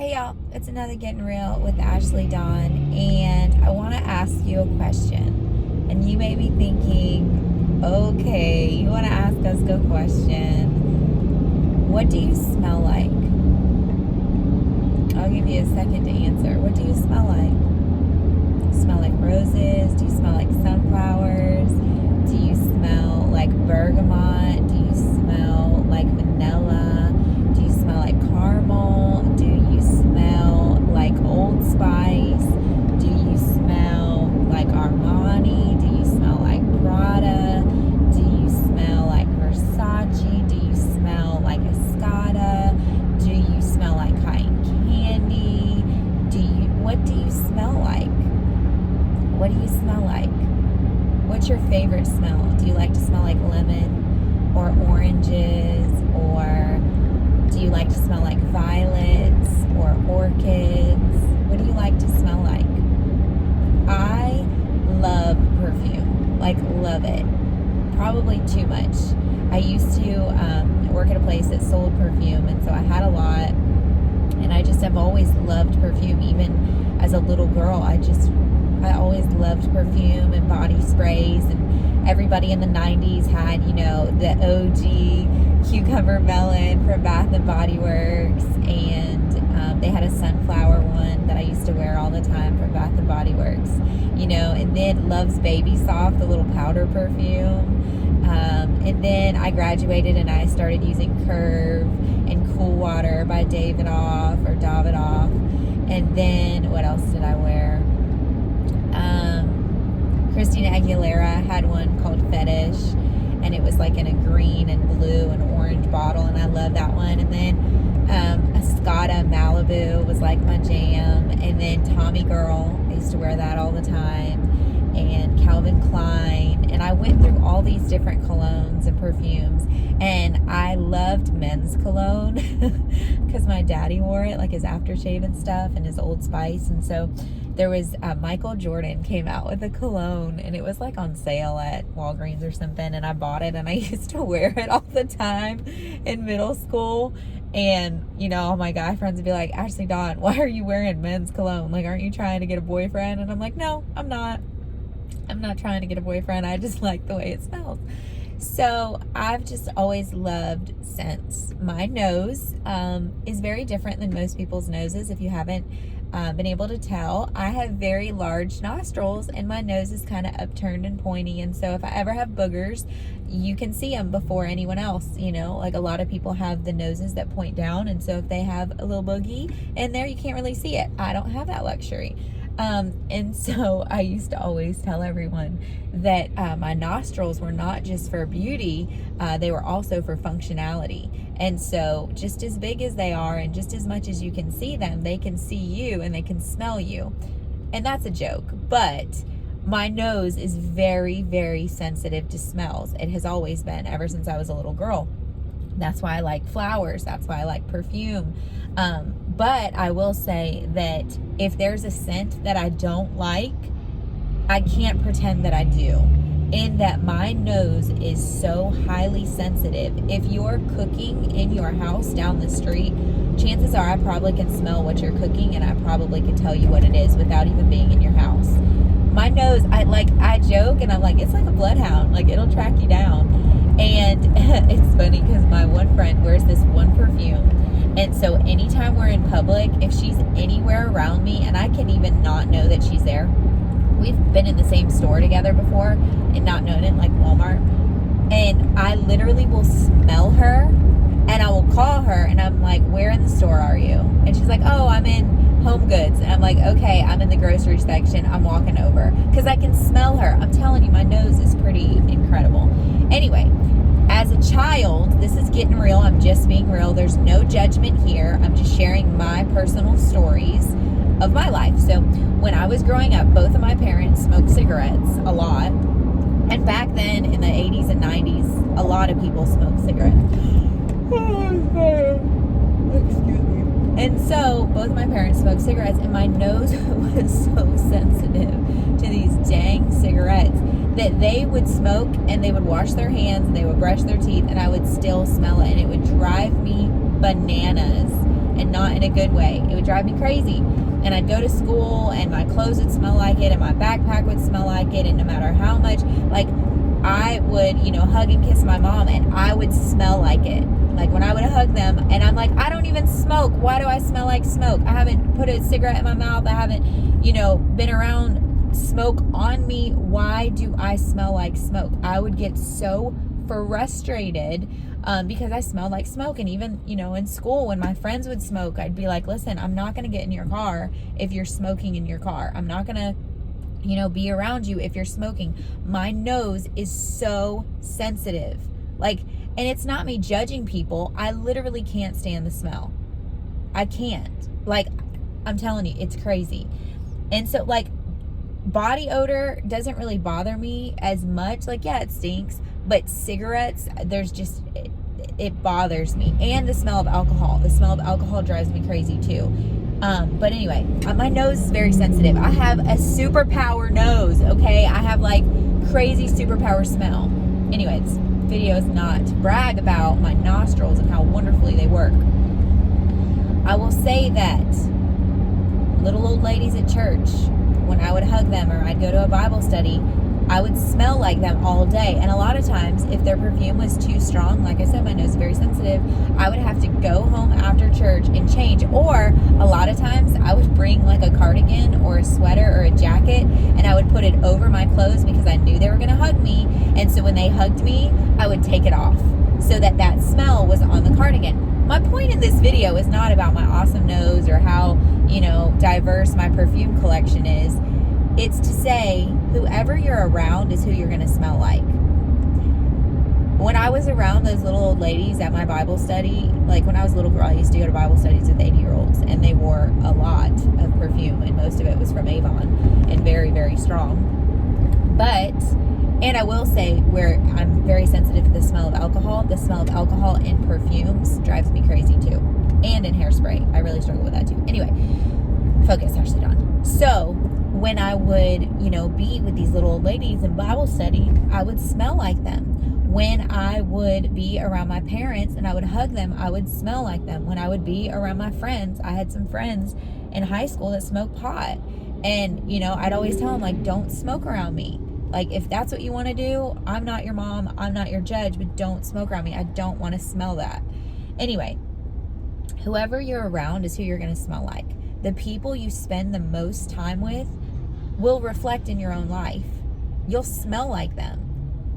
Hey y'all, it's another Gettin Real with Ashleydawn, and I want to ask you a question. And you may be thinking, okay, you want to ask us a question. What do you smell like? I'll give you a second to answer. What do you smell like? Do you smell like roses? Do you smell like sunflowers? Do you smell like bergamot? Do you smell like vanilla? Do you smell like caramel? Do you smell like Old Spice? Do you smell like Armani? Do you smell like Prada? Do you smell like Versace? Do you smell like Escada? Do you smell like cotton candy? What do you smell like? What do you smell like? What's your favorite smell? Do you like to smell like lemon or oranges, or do you like to smell like violets or orchids? What do you like to smell like? I love perfume, like love it. Probably too much. I used to work at a place that sold perfume, and so I had a lot, and I just have always loved perfume. Even as a little girl, I always loved perfume and body sprays, and everybody in the 90s had, the OG cucumber melon from Bath and Body Works, and they had a sunflower one that I used to wear all the time from Bath and Body Works, and then Love's Baby Soft, the little powder perfume. And then I graduated and I started using Curve and Cool Water by Davidoff. And then what else did I wear? Christina Aguilera had one called Fetish, and it was like in a green and blue and orange bottle, and I love that one. And then Escada Malibu was like my jam, and then Tommy Girl, I used to wear that all the time, and Calvin Klein, and I went through all these different colognes and perfumes, and I loved men's cologne because my daddy wore it, like his aftershave and stuff, and his Old Spice. And so there was Michael Jordan came out with a cologne, and it was like on sale at Walgreens or something, and I bought it, and I used to wear it all the time in middle school. And all my guy friends would be like, Ashleydawn, why are you wearing men's cologne? Like, aren't you trying to get a boyfriend? And I'm like, no, I'm not trying to get a boyfriend. I just like the way it smells. So I've just always loved scents. My nose is very different than most people's noses. If you haven't been able to tell, I have very large nostrils, and my nose is kind of upturned and pointy. And so if I ever have boogers, you can see them before anyone else. Like a lot of people have the noses that point down, and so if they have a little boogie in there, you can't really see it. I don't have that luxury. And so I used to always tell everyone that my nostrils were not just for beauty, they were also for functionality. And so just as big as they are, and just as much as you can see them, they can see you and they can smell you. And that's a joke, but my nose is very, very sensitive to smells. It has always been, ever since I was a little girl. That's why I like flowers. That's why I like perfume. But I will say that if there's a scent that I don't like, I can't pretend that I do. In that my nose is so highly sensitive. If you're cooking in your house down the street, chances are I probably can smell what you're cooking, and I probably could tell you what it is without even being in your house. My nose, I joke, and I'm like, it's like a bloodhound. Like, it'll track you down. And it's funny because my one friend wears this one perfume. And so anytime we're in public, if she's anywhere around me, and I can even not know that she's there, we've been in the same store together before and not known it, like Walmart, and I literally will smell her, and I will call her, and I'm like, where in the store are you? And she's like, oh, I'm in Home Goods. And I'm like, okay, I'm in the grocery section, I'm walking over, because I can smell her. I'm telling you, my nose is pretty incredible. Anyway, as a child, this is Getting Real. I'm just being real. There's no judgment here. I'm just sharing my personal stories of my life. So when I was growing up, both of my parents smoked cigarettes a lot. And back then in the 80s and 90s, a lot of people smoked cigarettes. Excuse me. And so both of my parents smoked cigarettes, and my nose was so sensitive to these dang cigarettes that they would smoke and they would wash their hands and they would brush their teeth, and I would still smell it, and it would drive me bananas. and not in a good way. It would drive me crazy. And I'd go to school and my clothes would smell like it and my backpack would smell like it. And no matter how much, like, I would, hug and kiss my mom and I would smell like it. Like when I would hug them, and I'm like, I don't even smoke. Why do I smell like smoke? I haven't put a cigarette in my mouth. I haven't, been around smoke on me. Why do I smell like smoke? I would get so frustrated because I smelled like smoke. And even, in school, when my friends would smoke, I'd be like, listen, I'm not going to get in your car if you're smoking in your car. I'm not going to be around you if you're smoking. My nose is so sensitive. Like, and it's not me judging people. I literally can't stand the smell. I can't. Like, I'm telling you, it's crazy. And so, like, body odor doesn't really bother me as much. Like, yeah, it stinks. But cigarettes, it bothers me. And the smell of alcohol. The smell of alcohol drives me crazy too. But anyway, my nose is very sensitive. I have a superpower nose, okay? I have like crazy superpower smell. Anyway, this video is not to brag about my nostrils and how wonderfully they work. I will say that little old ladies at church, when I would hug them or I'd go to a Bible study, I would smell like them all day. And a lot of times, if their perfume was too strong, like I said, my nose is very sensitive, I would have to go home after church and change. Or a lot of times, I would bring like a cardigan or a sweater or a jacket, and I would put it over my clothes because I knew they were going to hug me. And so when they hugged me, I would take it off so that that smell was on the cardigan. My point in this video is not about my awesome nose or how, diverse my perfume collection is. It's to say, whoever you're around is who you're going to smell like. When I was around those little old ladies at my Bible study, like when I was a little girl, I used to go to Bible studies with 80-year-olds, and they wore a lot of perfume, and most of it was from Avon, and very, very strong. And I will say, where I'm very sensitive to the smell of alcohol in perfumes drives me crazy too. And in hairspray. I really struggle with that too. Anyway, focus, Ashleydawn. So, when I would, be with these little old ladies in Bible study, I would smell like them. When I would be around my parents and I would hug them, I would smell like them. When I would be around my friends, I had some friends in high school that smoked pot. And, I'd always tell them, like, don't smoke around me. Like, if that's what you want to do, I'm not your mom, I'm not your judge, but don't smoke around me. I don't want to smell that. Anyway, whoever you're around is who you're going to smell like. The people you spend the most time with will reflect in your own life. You'll smell like them.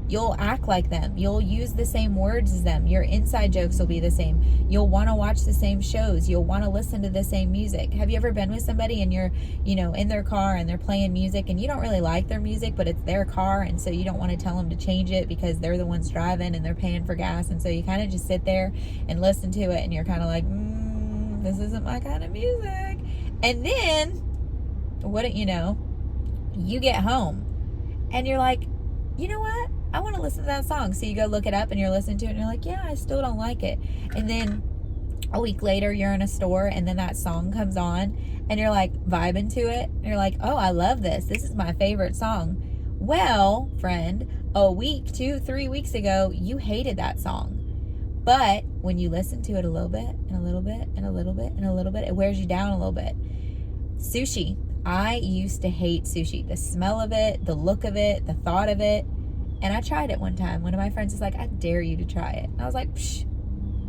You'll act like them. You'll use the same words as them. Your inside jokes will be the same. You'll want to watch the same shows. You'll want to listen to the same music. Have you ever been with somebody and you're, in their car and they're playing music and you don't really like their music, but it's their car, and so you don't want to tell them to change it because they're the ones driving and they're paying for gas, and so you kind of just sit there and listen to it, and you're kind of like, this isn't my kind of music. And then, wouldn't you know, you get home and you're like, you know what? I want to listen to that song. So you go look it up and you're listening to it and you're like, yeah, I still don't like it. And then a week later you're in a store and then that song comes on and you're like vibing to it. And you're like, oh, I love this. This is my favorite song. Well, friend, a week, 2-3 weeks ago, you hated that song. But when you listen to it a little bit and a little bit and a little bit and a little bit, it wears you down a little bit. Sushi. I used to hate sushi. The smell of it, the look of it, the thought of it. And I tried it one time. One of my friends was like, I dare you to try it. And I was like, psh,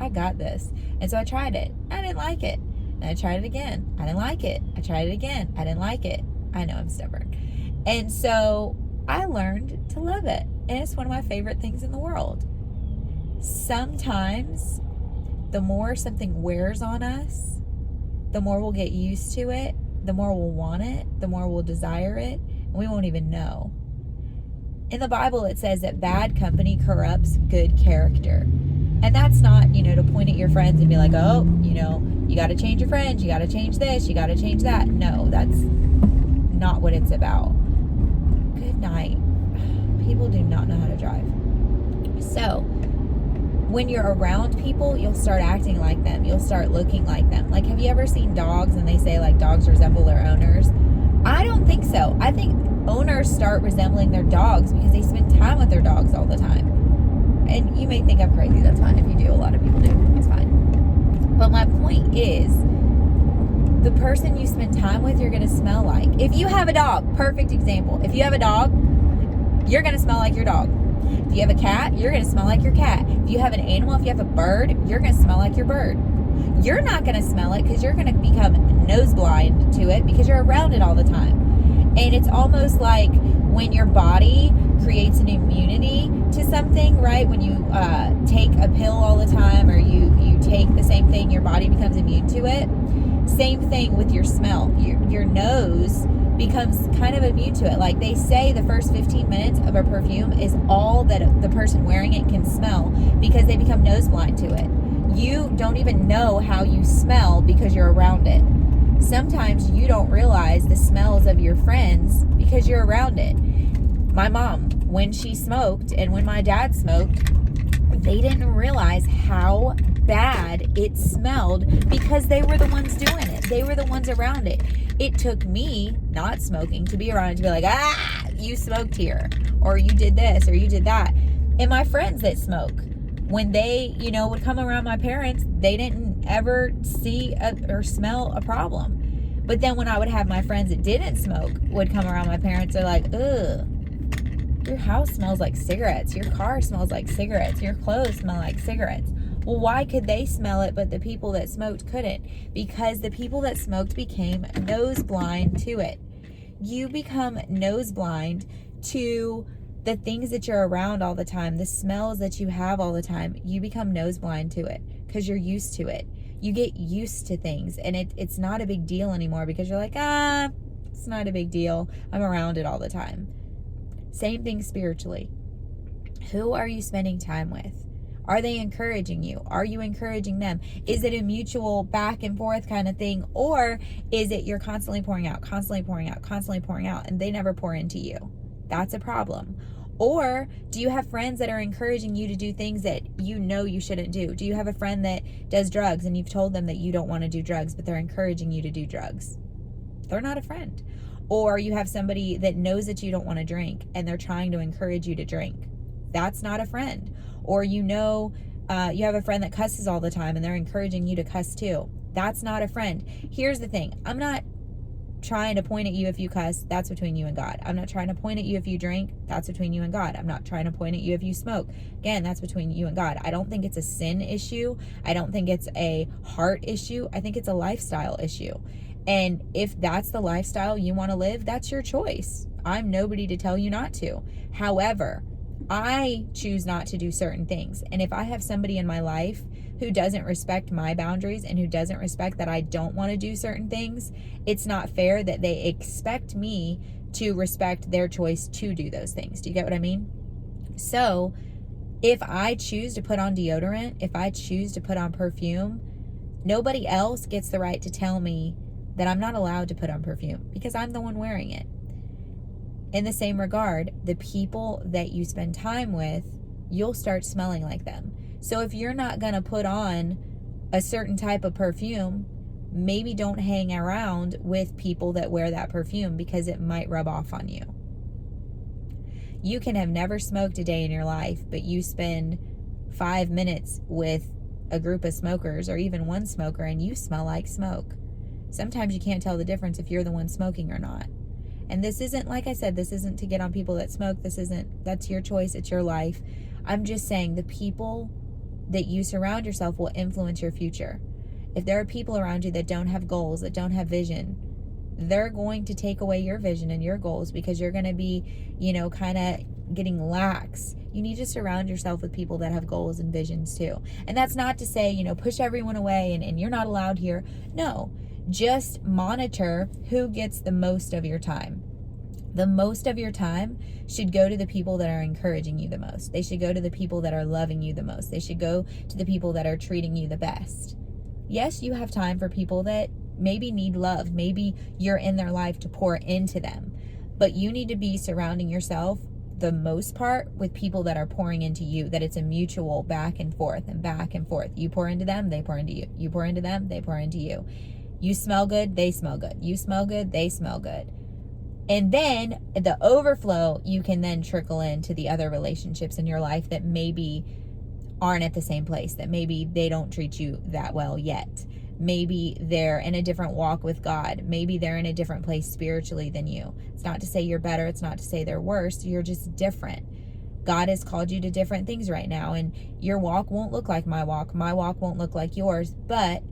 I got this. And so I tried it. I didn't like it. And I tried it again. I didn't like it. I tried it again. I didn't like it. I know I'm stubborn. And so I learned to love it. And it's one of my favorite things in the world. Sometimes the more something wears on us, the more we'll get used to it, the more we'll want it, the more we'll desire it, and we won't even know. In the Bible, it says that bad company corrupts good character. And that's not, to point at your friends and be like, oh, you got to change your friends, you got to change this, you got to change that. No, that's not what it's about. Good night. People do not know how to drive. So, when you're around people, you'll start acting like them. You'll start looking like them. Like, have you ever seen dogs and they say, like, dogs resemble their owners? I don't think so. I think owners start resembling their dogs because they spend time with their dogs all the time. And you may think I'm crazy. That's fine if you do. A lot of people do. It's fine. But my point is, person you spend time with, you're going to smell like. If you have a dog, perfect example. If you have a dog, you're going to smell like your dog. If you have a cat, you're going to smell like your cat. If you have an animal, if you have a bird, you're going to smell like your bird. You're not going to smell it because you're going to become nose blind to it because you're around it all the time. And it's almost like when your body creates an immunity to something, right? When you take a pill all the time, or you take the same thing, your body becomes immune to it. Same thing with your smell. Your nose becomes kind of immune to it. Like they say the first 15 minutes of a perfume is all that the person wearing it can smell because they become nose blind to it. You don't even know how you smell because you're around it. Sometimes you don't realize the smells of your friends because you're around it. My mom, when she smoked and when my dad smoked, they didn't realize how bad it smelled because they were the ones doing it. They were the ones around it. It took me not smoking to be around it to be like, you smoked here, or you did this, or you did that. And my friends that smoke, when they, would come around my parents, they didn't ever see or smell a problem. But then when I would have my friends that didn't smoke would come around my parents, they're like, ugh, your house smells like cigarettes. Your car smells like cigarettes. Your clothes smell like cigarettes. Well, why could they smell it, but the people that smoked couldn't? Because the people that smoked became nose blind to it. You become nose blind to the things that you're around all the time, the smells that you have all the time. You become nose blind to it because you're used to it. You get used to things, and it's not a big deal anymore because you're like, it's not a big deal. I'm around it all the time. Same thing spiritually. Who are you spending time with? Are they encouraging you? Are you encouraging them? Is it a mutual back and forth kind of thing? Or is it you're constantly pouring out, and they never pour into you? That's a problem. Or do you have friends that are encouraging you to do things that you shouldn't do? Do you have a friend that does drugs and you've told them that you don't want to do drugs, but they're encouraging you to do drugs? They're not a friend. Or you have somebody that knows that you don't want to drink and they're trying to encourage you to drink. That's not a friend. Or you have a friend that cusses all the time and they're encouraging you to cuss too. That's not a friend. Here's the thing. I'm not trying to point at you if you cuss. That's between you and God. I'm not trying to point at you if you drink. That's between you and God. I'm not trying to point at you if you smoke. Again, that's between you and God. I don't think it's a sin issue. I don't think it's a heart issue. I think it's a lifestyle issue. And if that's the lifestyle you want to live, that's your choice. I'm nobody to tell you not to. However, I choose not to do certain things. And if I have somebody in my life who doesn't respect my boundaries and who doesn't respect that I don't want to do certain things, it's not fair that they expect me to respect their choice to do those things. Do you get what I mean? So if I choose to put on deodorant, if I choose to put on perfume, nobody else gets the right to tell me that I'm not allowed to put on perfume because I'm the one wearing it. In the same regard, the people that you spend time with, you'll start smelling like them. So if you're not going to put on a certain type of perfume, maybe don't hang around with people that wear that perfume because it might rub off on you. You can have never smoked a day in your life, but you spend 5 minutes with a group of smokers or even one smoker and you smell like smoke. Sometimes you can't tell the difference if you're the one smoking or not. And this isn't, like I said, this isn't to get on people that smoke. That's your choice. It's your life. I'm just saying the people that you surround yourself will influence your future. If there are people around you that don't have goals, that don't have vision, they're going to take away your vision and your goals because you're going to be, kind of getting lax. You need to surround yourself with people that have goals and visions too. And that's not to say, push everyone away and you're not allowed here. No. Just monitor who gets the most of your time. The most of your time should go to the people that are encouraging you the most. They should go to the people that are loving you the most. They should go to the people that are treating you the best. Yes, you have time for people that maybe need love. Maybe you're in their life to pour into them. But you need to be surrounding yourself, the most part, with people that are pouring into you, that it's a mutual back and forth and back and forth. You pour into them, they pour into you. You pour into them, they pour into you. You smell good, they smell good. You smell good, they smell good. And then the overflow, you can then trickle into the other relationships in your life that maybe aren't at the same place, that maybe they don't treat you that well yet. Maybe they're in a different walk with God. Maybe they're in a different place spiritually than you. It's not to say you're better. It's not to say they're worse. You're just different. God has called you to different things right now, and your walk won't look like my walk. My walk won't look like yours, but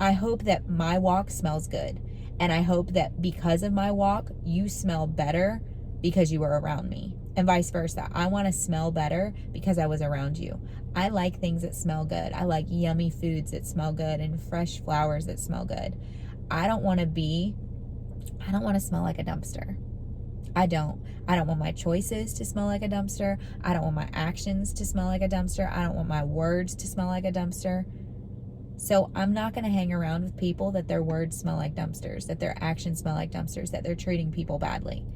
I hope that my walk smells good. And I hope that because of my walk, you smell better because you were around me, and vice versa. I want to smell better because I was around you. I like things that smell good. I like yummy foods that smell good and fresh flowers that smell good. I don't want to smell like a dumpster. I don't want my choices to smell like a dumpster. I don't want my actions to smell like a dumpster. I don't want my words to smell like a dumpster. So I'm not going to hang around with people that their words smell like dumpsters, that their actions smell like dumpsters, that they're treating people badly,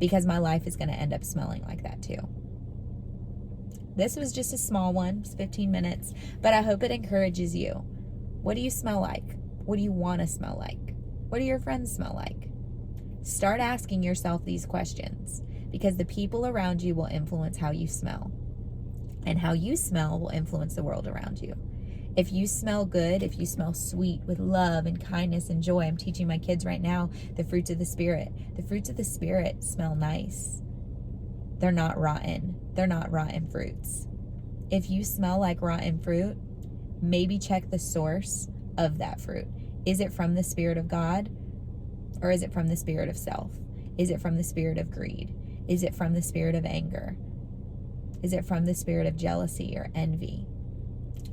because my life is going to end up smelling like that too. This was just a small one. It's 15 minutes, but I hope it encourages you. What do you smell like? What do you want to smell like? What do your friends smell like? Start asking yourself these questions, because the people around you will influence how you smell, and how you smell will influence the world around you. If you smell good, if you smell sweet with love and kindness and joy, I'm teaching my kids right now the fruits of the Spirit. The fruits of the Spirit smell nice. They're not rotten. They're not rotten fruits. If you smell like rotten fruit, maybe check the source of that fruit. Is it from the Spirit of God? Or is it from the spirit of self? Is it from the spirit of greed? Is it from the spirit of anger? Is it from the spirit of jealousy or envy?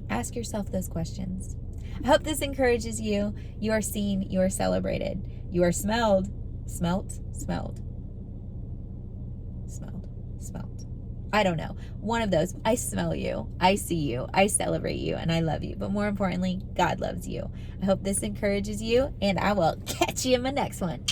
Ask yourself those questions. I hope this encourages you. You are seen. You are celebrated. You are smelled. Smelt. I don't know. One of those. I smell you. I see you. I celebrate you. And I love you. But more importantly, God loves you. I hope this encourages you. And I will catch you in my next one.